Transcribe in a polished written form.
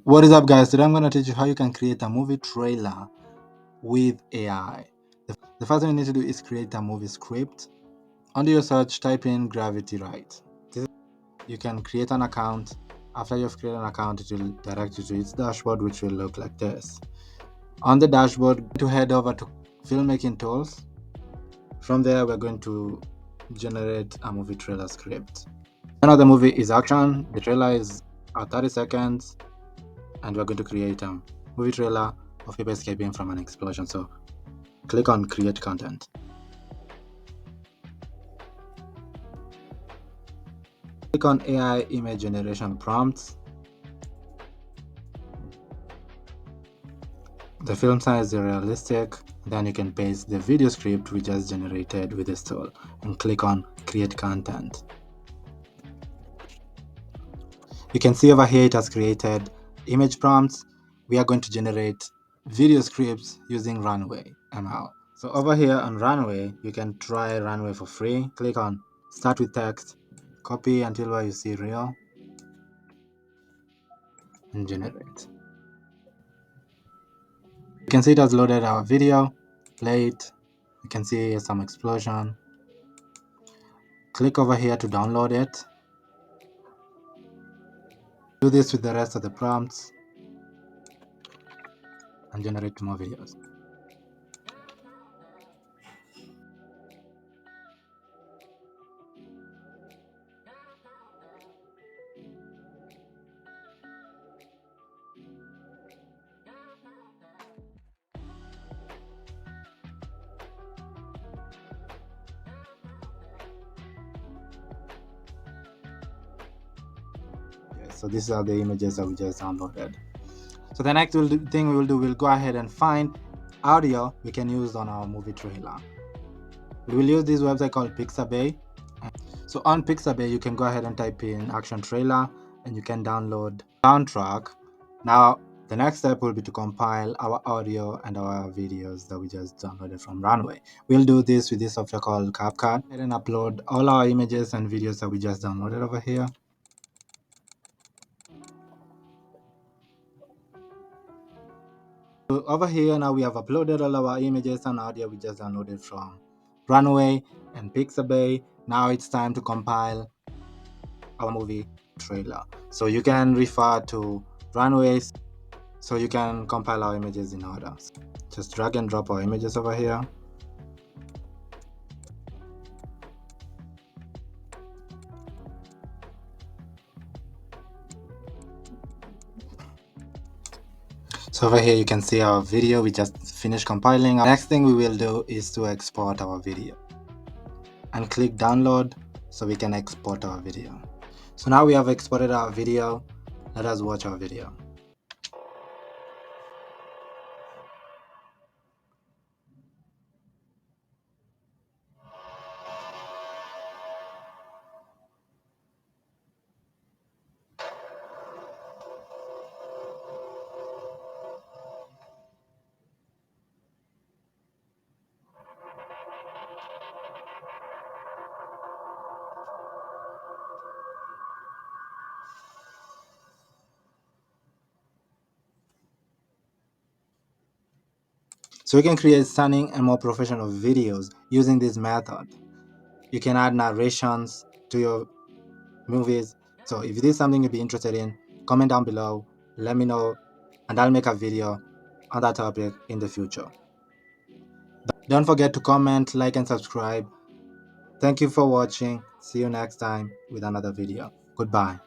What is up, guys? Today I'm going to teach you how you can create a movie trailer with AI. The first thing you need to do is create a movie script. Under your search, type in Gravity Right. You can create an account. After you've created an account, it will direct you to its dashboard, which will look like this. On the dashboard, to head over to Filmmaking tools. From there, we're going to generate a movie trailer script. Now the movie is action. The trailer is 30 seconds. And we're going to create a movie trailer of people escaping from an explosion. So click on create content. Click on AI image generation prompts. The film size is realistic. Then you can paste the video script we just generated with this tool and click on create content. You can see over here it has created image prompts. We are going to generate video scripts using Runway ML. So over here on Runway, you can try Runway for free. Click on start with text, copy until where you see real, and generate. You can see it has loaded our video, play it. You can see some explosion. Click over here to download it. Do this with the rest of the prompts and generate more videos. So these are the images that we just downloaded. So the next thing we will do, we'll go ahead and find audio we can use on our movie trailer. We will use this website called Pixabay. So on Pixabay, you can go ahead and type in action trailer and you can download soundtrack. Now, the next step will be to compile our audio and our videos that we just downloaded from Runway. We'll do this with this software called CapCut and upload all our images and videos that we just downloaded over here. So over here now we have uploaded all our images and audio we just downloaded from Runway and Pixabay. Now it's time to compile our movie trailer. So you can refer to Runways so you can compile our images in order. Just drag and drop our images over here. So over here you can see our video we just finished compiling. Next thing we will do is to export our video and click download so we can export our video. So now we have exported our video. Let us watch our video. So you can create stunning and more professional videos using this method. You can add narrations to your movies. So if this is something you'd be interested in, comment down below, let me know, and I'll make a video on that topic in the future. Don't forget to comment, like, and subscribe. Thank you for watching. See you next time with another video. Goodbye.